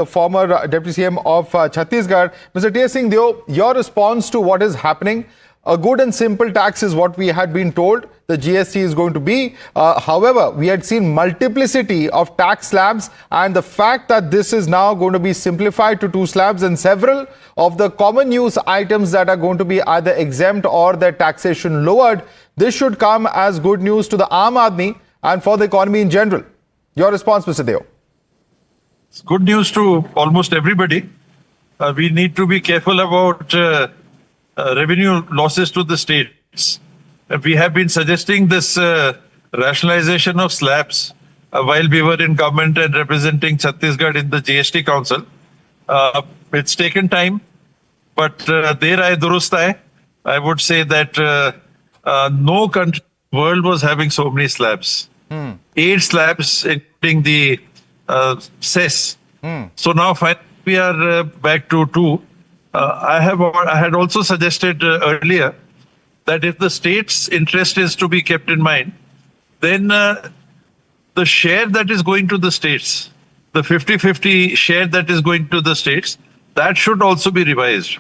the former Deputy CM of Chhattisgarh. Mr. T.S. Singh Deo, your response to what is happening? A good and simple tax is what we had been told the GST is going to be. However, we had seen multiplicity of tax slabs, and the fact that this is now going to be simplified to 2 slabs and several of the common use items that are going to be either exempt or their taxation lowered, this should come as good news to the Aam Aadmi and for the economy in general. Your response, Mr. Deo? It's good news to almost everybody. We need to be careful about revenue losses to the states. We have been suggesting this rationalization of slabs while we were in government and representing Chhattisgarh in the GST Council. It's taken time, but der aaye durust aaye. I would say that no country in the world was having so many slabs. 8 slabs, including the cess. So now finally we are back to 2. I had also suggested earlier that if the state's interest is to be kept in mind, then the share that is going to the states, the 50-50 share that is going to the states, that should also be revised.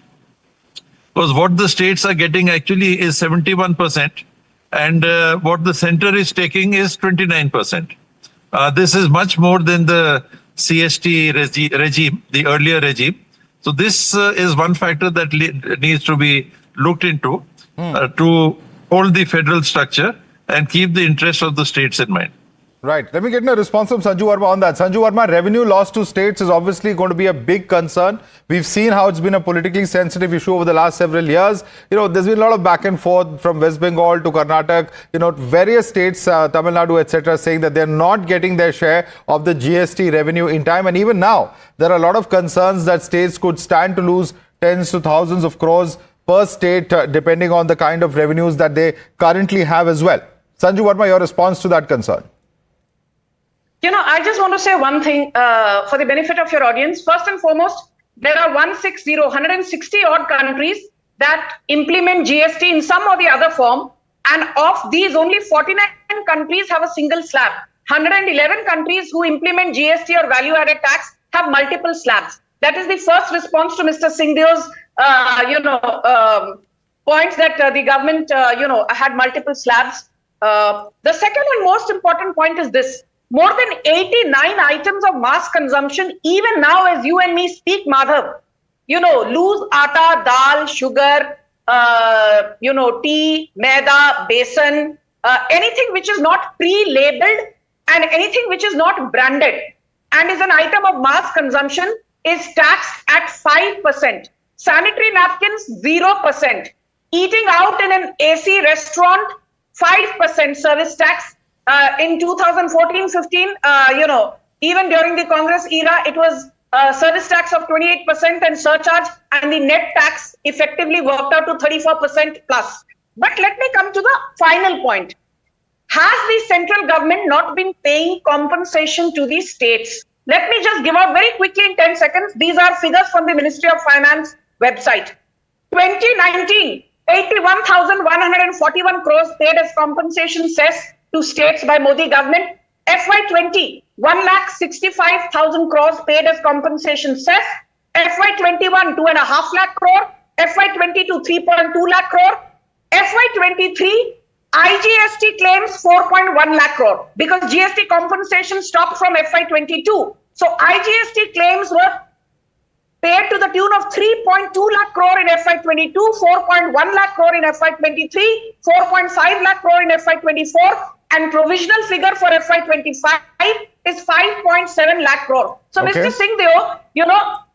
Because what the states are getting actually is 71%, and what the center is taking is 29%. This is much more than the CST regime, the earlier regime. So this is one factor that needs to be looked into to hold the federal structure and keep the interests of the states in mind. Right. Let me get a response from Sanju Verma on that. Sanju Verma, revenue loss to states is obviously going to be a big concern. We've seen how it's been a politically sensitive issue over the last several years. There's been a lot of back and forth from West Bengal to Karnataka, various states, Tamil Nadu, etc., saying that they're not getting their share of the GST revenue in time. And even now, there are a lot of concerns that states could stand to lose tens to thousands of crores per state, depending on the kind of revenues that they currently have as well. Sanju Verma, your response to that concern? I just want to say one thing for the benefit of your audience. First and foremost, there are 160 odd countries that implement GST in some or the other form. And of these, only 49 countries have a single slab. 111 countries who implement GST or value-added tax have multiple slabs. That is the first response to Mr. Singh Deo's, points that the government, had multiple slabs. The second and most important point is this. More than 89 items of mass consumption, even now as you and me speak, Madhav, loose atta, dal, sugar, tea, maida, besan, anything which is not pre-labeled and anything which is not branded and is an item of mass consumption is taxed at 5%. Sanitary napkins, 0%. Eating out in an AC restaurant, 5% service tax. In 2014-15, even during the Congress era, it was service tax of 28% and surcharge, and the net tax effectively worked out to 34% plus. But let me come to the final point. Has the central government not been paying compensation to the states? Let me just give out very quickly in 10 seconds. These are figures from the Ministry of Finance website. 2019, 81,141 crores paid as compensation cess to states by Modi government. FY20, 1,65,000 crores paid as compensation cess. FY21, 2.5 lakh crore. FY22, 3.2 lakh crore. FY23, IGST claims 4.1 lakh crore because GST compensation stopped from FY22. So IGST claims were paid to the tune of 3.2 lakh crore in FY22, 4.1 lakh crore in FY23, 4.5 lakh crore in FY24, and provisional figure for FY25 is 5.7 lakh crore. So, okay. Mr. Singh Deo,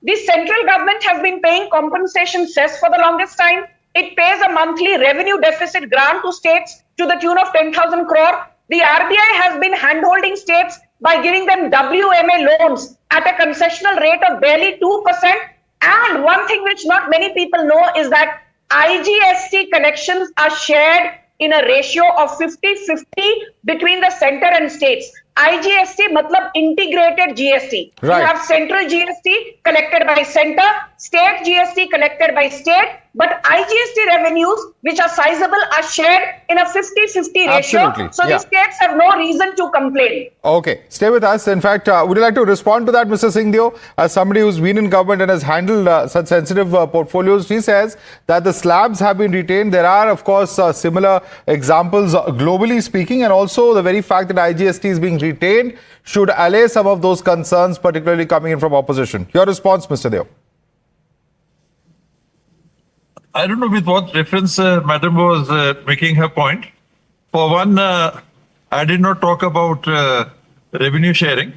the central government has been paying compensation cess for the longest time. It pays a monthly revenue deficit grant to states to the tune of 10,000 crore. The RBI has been handholding states by giving them WMA loans at a concessional rate of barely 2%. And one thing which not many people know is that IGST collections are shared in a ratio of 50-50 between the center and states. IGST matlab integrated GST. Right. You have central GST collected by center, state GST collected by state, but IGST revenues, which are sizable, are shared in a 50-50 ratio. Absolutely. So Yeah. the states have no reason to complain. Okay, stay with us. In fact, would you like to respond to that, Mr. Singhdeo? As somebody who's been in government and has handled such sensitive portfolios, she says that the slabs have been retained. There are, of course, similar examples globally speaking, and also the very fact that IGST is being retained should allay some of those concerns, particularly coming in from opposition. Your response, Mr. Deo? I don't know with what reference Madam was making her point. For one, I did not talk about revenue sharing.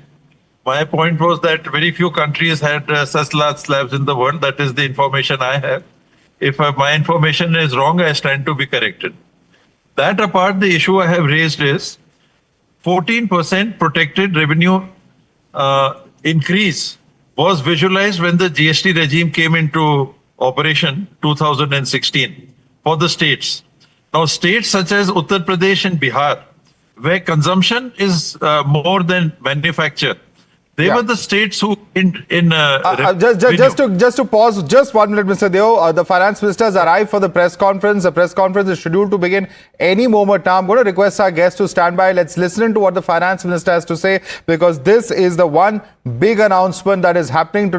My point was that very few countries had such large slabs in the world. That is the information I have. If my information is wrong, I stand to be corrected. That apart, the issue I have raised is 14% protected revenue increase was visualized when the GST regime came into operation 2016 for the states. Now, states such as Uttar Pradesh and Bihar, where consumption is more than manufacture, they were the states who Just to pause just 1 minute, Mr. Deo. The finance minister has arrived for the press conference. The press conference is scheduled to begin any moment now. I'm going to request our guests to stand by. Let's listen to what the finance minister has to say, because this is the one big announcement that is happening to